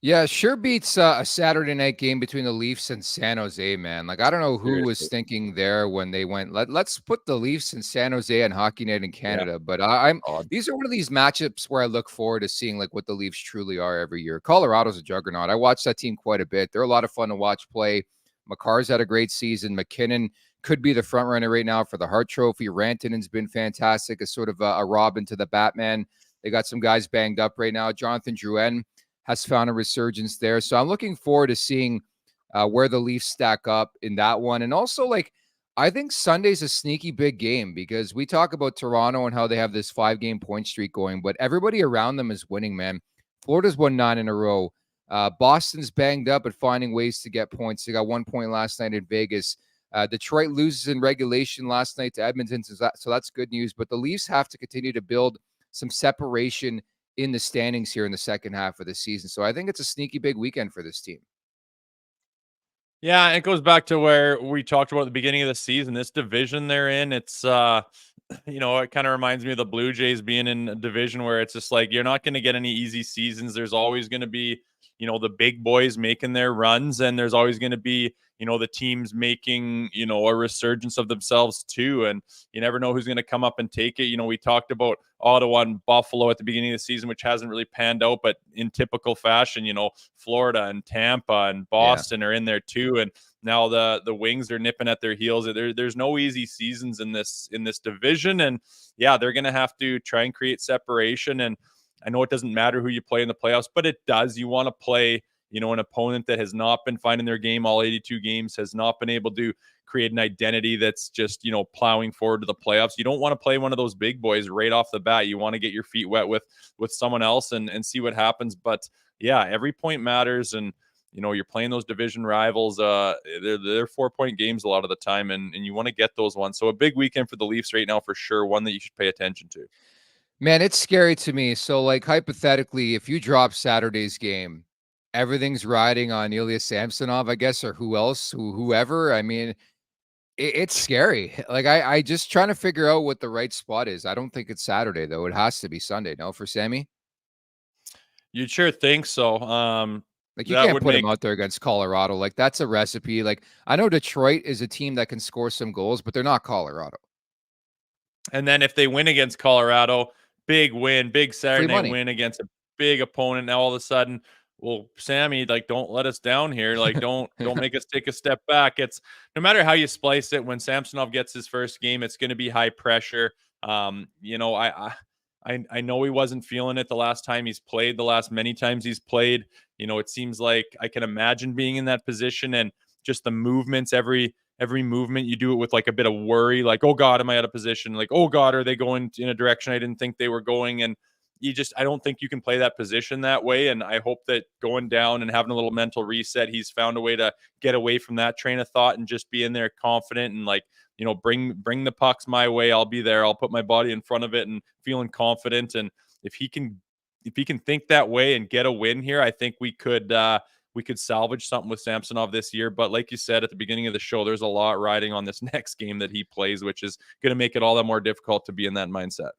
Yeah, sure beats a Saturday night game between the Leafs and San Jose, man. Like, I don't know who was thinking there when they went, let's put the Leafs and San Jose on Hockey Night in Canada. Yeah. But these are one of these matchups where I look forward to seeing like what the Leafs truly are every year. Colorado's a juggernaut. I watch that team quite a bit. They're a lot of fun to watch play. Makar's had a great season. McKinnon could be the front runner right now for the Hart Trophy. Rantanen's been fantastic as sort of a Robin to the Batman. They got some guys banged up right now. Jonathan Drouin has found a resurgence there. So I'm looking forward to seeing where the Leafs stack up in that one. And also, like, I think Sunday's a sneaky big game because we talk about Toronto and how they have this 5-game point streak going, but everybody around them is winning, man. Florida's won 9 in a row. Boston's banged up at finding ways to get points. They got 1 point last night in Vegas. Detroit loses in regulation last night to Edmonton, so that's good news. But the Leafs have to continue to build some separation in the standings here in the second half of the season. So I think it's a sneaky big weekend for this team. Yeah, it goes back to where we talked about at the beginning of the season. This division they're in, it's it kind of reminds me of the Blue Jays being in a division where it's just like you're not going to get any easy seasons. There's always going to be, the big boys making their runs, and there's always going to be, the teams making, a resurgence of themselves too. And you never know who's going to come up and take it. We talked about Ottawa and Buffalo at the beginning of the season, which hasn't really panned out, but in typical fashion, Florida and Tampa and Boston are in there too. And now the Wings are nipping at their heels. There's no easy seasons in this division. And yeah, they're going to have to try and create separation. And I know it doesn't matter who you play in the playoffs, but it does. You want to play, an opponent that has not been finding their game all 82 games, has not been able to create an identity that's just, plowing forward to the playoffs. You don't want to play one of those big boys right off the bat. You want to get your feet wet with someone else and see what happens. But yeah, every point matters. And, you're playing those division rivals. They're 4-point games a lot of the time, and you want to get those ones. So a big weekend for the Leafs right now for sure, one that you should pay attention to. Man, it's scary to me. So, like, hypothetically, if you drop Saturday's game, everything's riding on Ilya Samsonov, I guess, or whoever. I mean, it's scary. Like, I just trying to figure out what the right spot is. I don't think it's Saturday, though. It has to be Sunday, no, for Sammy? You'd sure think so. Like, you can't put him out there against Colorado. Like, that's a recipe. Like, I know Detroit is a team that can score some goals, but they're not Colorado. And then if they win against Colorado, big win, big Saturday night win against a big opponent. Now all of a sudden, well, Sammy, like, don't let us down here. Like, don't make us take a step back. It's no matter how you splice it. When Samsonov gets his first game, it's going to be high pressure. I know he wasn't feeling it the last time he's played. The last many times he's played, it seems like I can imagine being in that position, and just the movements. Every movement you do it with like a bit of worry, like, oh God, am I out of position? Like, oh God, are they going in a direction I didn't think they were going? And I don't think you can play that position that way. And I hope that going down and having a little mental reset, he's found a way to get away from that train of thought and just be in there confident and like, bring the pucks my way. I'll be there. I'll put my body in front of it and feeling confident. And if he can think that way and get a win here, I think we could salvage something with Samsonov this year. But like you said at the beginning of the show, there's a lot riding on this next game that he plays, which is going to make it all that more difficult to be in that mindset.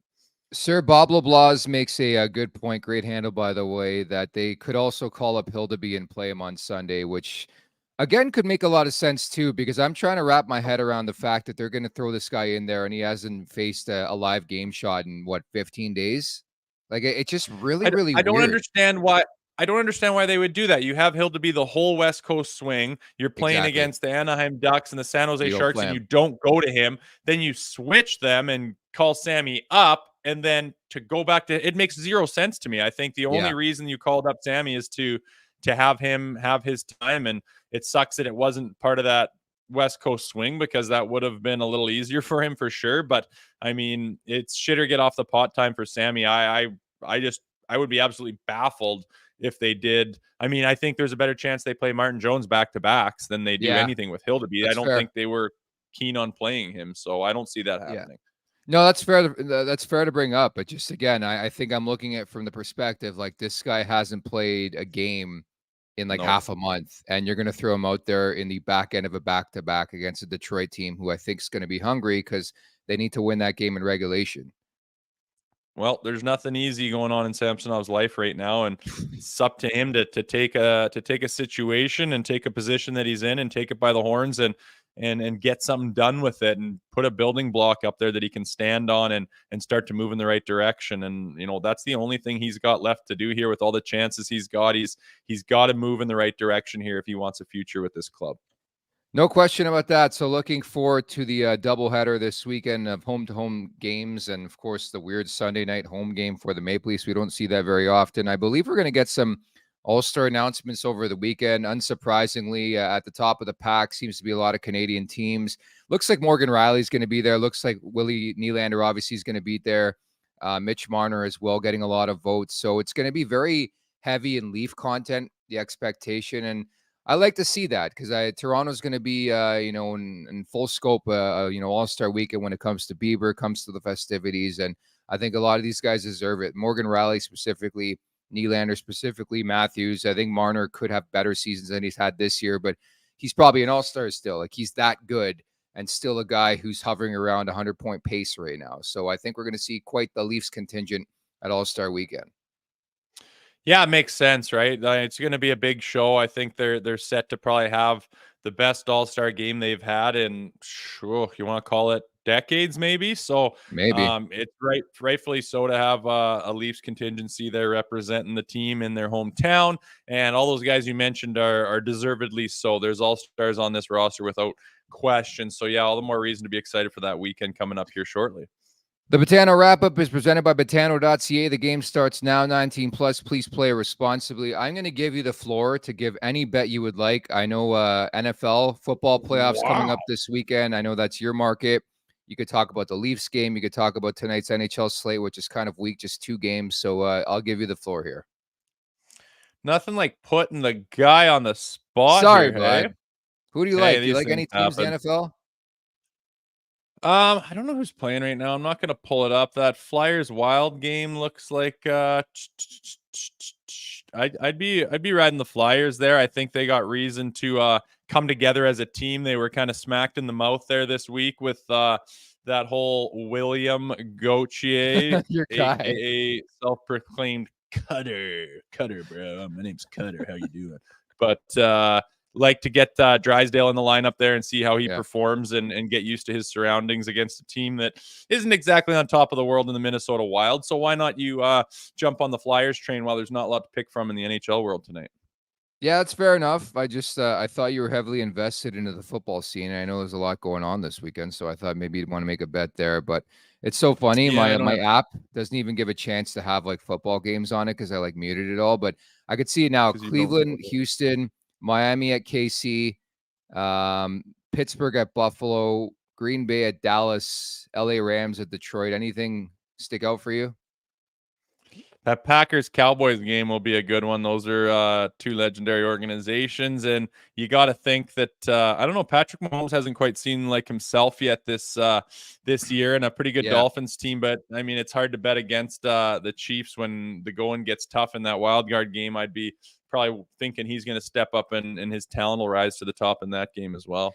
Sir Bob LeBlas makes a good point. Great handle, by the way, that they could also call up Hildeby and play him on Sunday, which again could make a lot of sense too, because I'm trying to wrap my head around the fact that they're going to throw this guy in there and he hasn't faced a live game shot in 15 days. Like, it's just really I don't weird. understand why. I don't understand why they would do that. You have Hildeby the whole West Coast swing. You're playing against the Anaheim Ducks and the San Jose Sharks, and you don't go to him. Then you switch them and call Sammy up, and then to go back to it makes zero sense to me. I think the only reason you called up Sammy is to have him have his time, and it sucks that it wasn't part of that West Coast swing, because that would have been a little easier for him for sure. But I mean, it's shit or get off the pot time for Sammy. I would be absolutely baffled if they did. I mean, I think there's a better chance they play Martin Jones back-to-backs than they do anything with Hildeby. I don't think they were keen on playing him, so I don't see that happening. No, that's fair. That's fair to bring up. But just again, I think I'm looking at it from the perspective, like, this guy hasn't played a game in half a month, and you're going to throw him out there in the back end of a back-to-back against a Detroit team who I think is going to be hungry because they need to win that game in regulation. Well, there's nothing easy going on in Samsonov's life right now, and it's up to him to take a situation and take a position that he's in and take it by the horns and get something done with it and put a building block up there that he can stand on and start to move in the right direction. And that's the only thing he's got left to do here with all the chances he's got. He's got to move in the right direction here if he wants a future with this club. No question about that. So looking forward to the doubleheader this weekend of home-to-home games, and of course the weird Sunday night home game for the Maple Leafs. We don't see that very often. I believe we're going to get some All-Star announcements over the weekend. Unsurprisingly, at the top of the pack seems to be a lot of Canadian teams. Looks like Morgan Rielly's going to be there. Looks like Willie Nylander obviously is going to be there. Mitch Marner as well, getting a lot of votes. So it's going to be very heavy in Leaf content, the expectation. And I like to see that because Toronto's going to be, in full scope, All-Star weekend when it comes to Bieber, comes to the festivities. And I think a lot of these guys deserve it. Morgan Rielly specifically, Nylander specifically, Matthews. I think Marner could have better seasons than he's had this year, but he's probably an all-star still. Like, he's that good and still a guy who's hovering around 100-point pace right now. So I think we're going to see quite the Leafs contingent at All-Star weekend. Yeah, it makes sense, right? It's going to be a big show. I think they're set to probably have the best All-Star game they've had in, sure, you want to call it decades, maybe. So, Maybe. it's rightfully so to have a Leafs contingency there representing the team in their hometown, and all those guys you mentioned are deservedly so. There's All-Stars on this roster without question. So, yeah, all the more reason to be excited for that weekend coming up here shortly. The Betano wrap-up is presented by Betano.ca. The game starts now, 19 plus. Please play responsibly. I'm going to give you the floor to give any bet you would like. I know NFL football playoffs coming up this weekend. I know that's your market. You could talk about the Leafs game. You could talk about tonight's NHL slate, which is kind of weak, just 2 games. So I'll give you the floor here. Nothing like putting the guy on the spot. Sorry, here, bud. Hey? Who do you Hey, like? Do you these like any things teams in the happen. NFL? I don't know who's playing right now. I'm not gonna pull it up. That Flyers Wild game looks like I'd be riding the Flyers there. I think they got reason to come together as a team. They were kind of smacked in the mouth there this week with that whole William Gauthier, Your guy. aka self-proclaimed Cutter, bro. My name's Cutter. How you doing? But like to get Drysdale in the lineup there and see how he performs and get used to his surroundings against a team that isn't exactly on top of the world in the Minnesota Wild. So why not you jump on the Flyers train while there's not a lot to pick from in the NHL world tonight? Yeah, that's fair enough. I just I thought you were heavily invested into the football scene. I know there's a lot going on this weekend, so I thought maybe you'd want to make a bet there. But it's so funny. Yeah, My app doesn't even give a chance to have like football games on it because I like muted it all. But I could see it now: Cleveland, Houston, Miami at KC, Pittsburgh at Buffalo, Green Bay at Dallas, LA Rams at Detroit. Anything stick out for you? That Packers-Cowboys game will be a good one. Those are 2 legendary organizations, and you got to think that I don't know. Patrick Mahomes hasn't quite seen like himself yet this year, and a pretty good Dolphins team. But I mean, it's hard to bet against the Chiefs when the going gets tough in that wild card game. I'd be probably thinking he's going to step up and his talent will rise to the top in that game as well.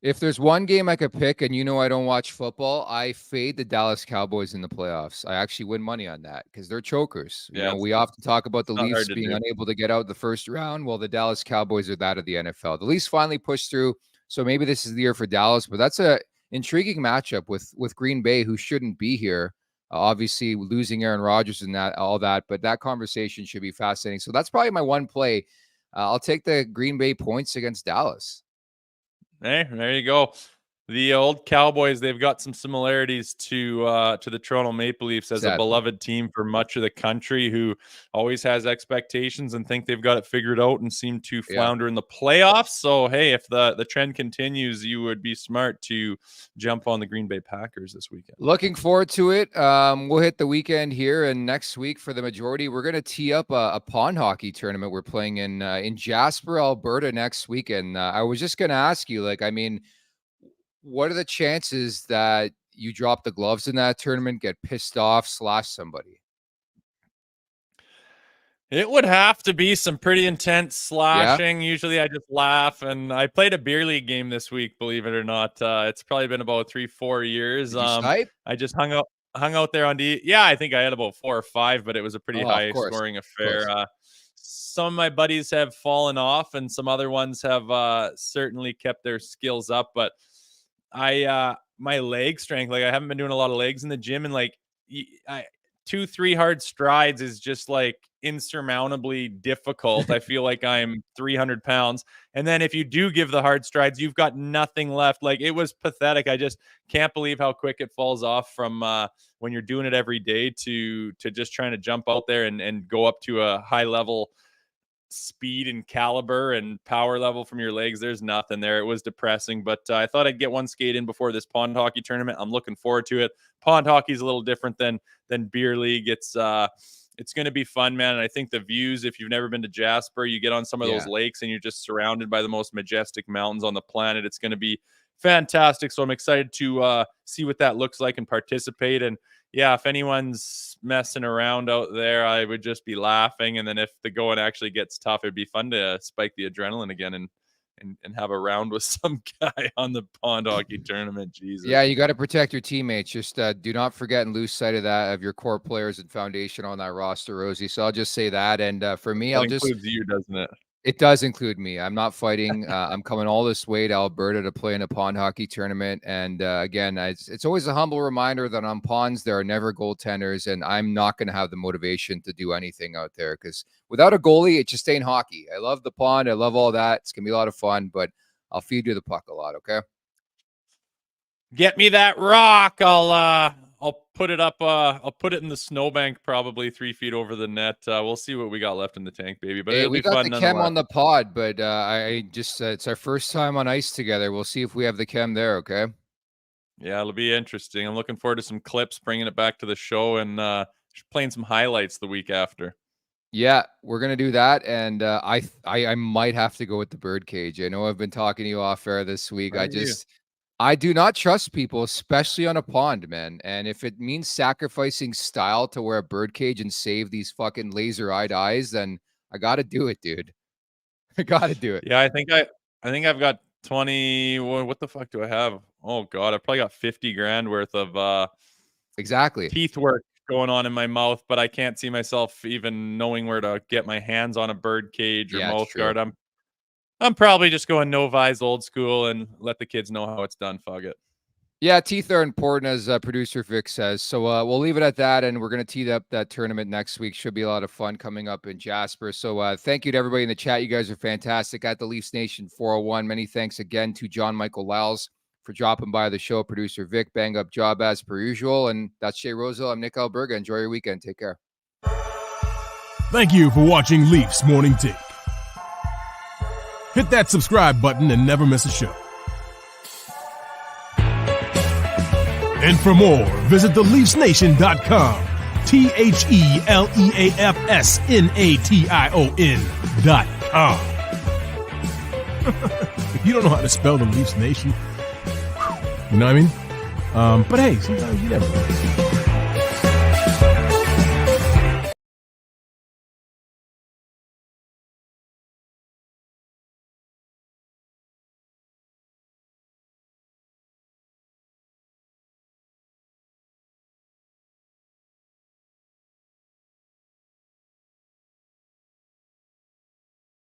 If there's one game I could pick, and you know I don't watch football, I fade the Dallas Cowboys in the playoffs. I actually win money on that because they're chokers. You know, we often talk about the Leafs being unable to get out the first round. Well, the Dallas Cowboys are that of the NFL. The Leafs finally pushed through, so maybe this is the year for Dallas. But that's a intriguing matchup with Green Bay, who shouldn't be here. Obviously, losing Aaron Rodgers and all that, but that conversation should be fascinating. So that's probably my one play. I'll take the Green Bay points against Dallas. Hey, there you go. The old Cowboys, they've got some similarities to the Toronto Maple Leafs as a beloved team for much of the country who always has expectations and think they've got it figured out and seem to flounder in the playoffs. So, hey, if the trend continues, you would be smart to jump on the Green Bay Packers this weekend. Looking forward to it. We'll hit the weekend here, and next week for the majority, we're going to tee up a pond hockey tournament we're playing in Jasper, Alberta next weekend. I was just going to ask you, like, I mean, what are the chances that you drop the gloves in that tournament, get pissed off, slash somebody? It would have to be some pretty intense slashing. Yeah. Usually I just laugh, and I played a beer league game this week, believe it or not. It's probably been about 3-4 years. I just hung out there on D. Yeah, I think I had about 4 or 5, but it was a pretty high scoring affair. Some of my buddies have fallen off, and some other ones have certainly kept their skills up, but my leg strength, like I haven't been doing a lot of legs in the gym, and like 2-3 hard strides is just like insurmountably difficult. I feel like I'm 300 pounds. And then if you do give the hard strides, you've got nothing left. Like it was pathetic. I just can't believe how quick it falls off from when you're doing it every day to just trying to jump out there and go up to a high level speed and caliber and power level from your legs. There's nothing there. It was depressing, but I thought I'd get one skate in before this pond hockey tournament. I'm looking forward to it. Pond hockey is a little different than beer league. It's going to be fun, man. And I think the views, if you've never been to Jasper, you get on some of those lakes and you're just surrounded by the most majestic mountains on the planet. It's going to be fantastic. So I'm excited to see what that looks like and participate. And yeah, if anyone's messing around out there, I would just be laughing. And then if the going actually gets tough, it'd be fun to spike the adrenaline again and and have a round with some guy on the pond hockey tournament. Jesus. Yeah, you got to protect your teammates. Just do not forget and lose sight of that, of your core players and foundation on that roster, Rosie. So I'll just say that. And for me, that includes you, doesn't it? It does include me. I'm not fighting. I'm coming all this way to Alberta to play in a pond hockey tournament. And again, it's always a humble reminder that on ponds, there are never goaltenders, and I'm not going to have the motivation to do anything out there because without a goalie, it just ain't hockey. I love the pond. I love all that. It's going to be a lot of fun, but I'll feed you the puck a lot, okay? Get me that rock. I'll put it up. I'll put it in the snowbank, probably 3 feet over the net. We'll see what we got left in the tank, baby. But it'll we be got fun. the chem on the pod, but I just it's our first time on ice together. We'll see if we have the chem there. Okay. Yeah, it'll be interesting. I'm looking forward to some clips, bringing it back to the show, and playing some highlights the week after. Yeah, we're gonna do that, and I might have to go with the birdcage. I know I've been talking to you off air this week. I do not trust people, especially on a pond, man. And if it means sacrificing style to wear a birdcage and save these fucking laser-eyed eyes, then I got to do it, dude. I got to do it. Yeah, I think I've got 20. What the fuck do I have? Oh God, I've probably got 50 grand worth of exactly teeth work going on in my mouth, but I can't see myself even knowing where to get my hands on a birdcage or mouth guard. I'm probably just going no vise old school and let the kids know how it's done. Fuck it. Yeah, teeth are important, as producer Vic says. So we'll leave it at that, and we're going to tee up that tournament next week. Should be a lot of fun coming up in Jasper. So thank you to everybody in the chat. You guys are fantastic at the Leafs Nation 401. Many thanks again to John Michael Lyles for dropping by the show. Producer Vic, bang up job as per usual. And that's Jay Rosehill. I'm Nick Alberga. Enjoy your weekend. Take care. Thank you for watching Leafs Morning Take. Hit that subscribe button and never miss a show. And for more, visit theleafsnation.com. TheLeafsNation.com. If you don't know how to spell the Leafs Nation, you know what I mean? But hey, sometimes you never know.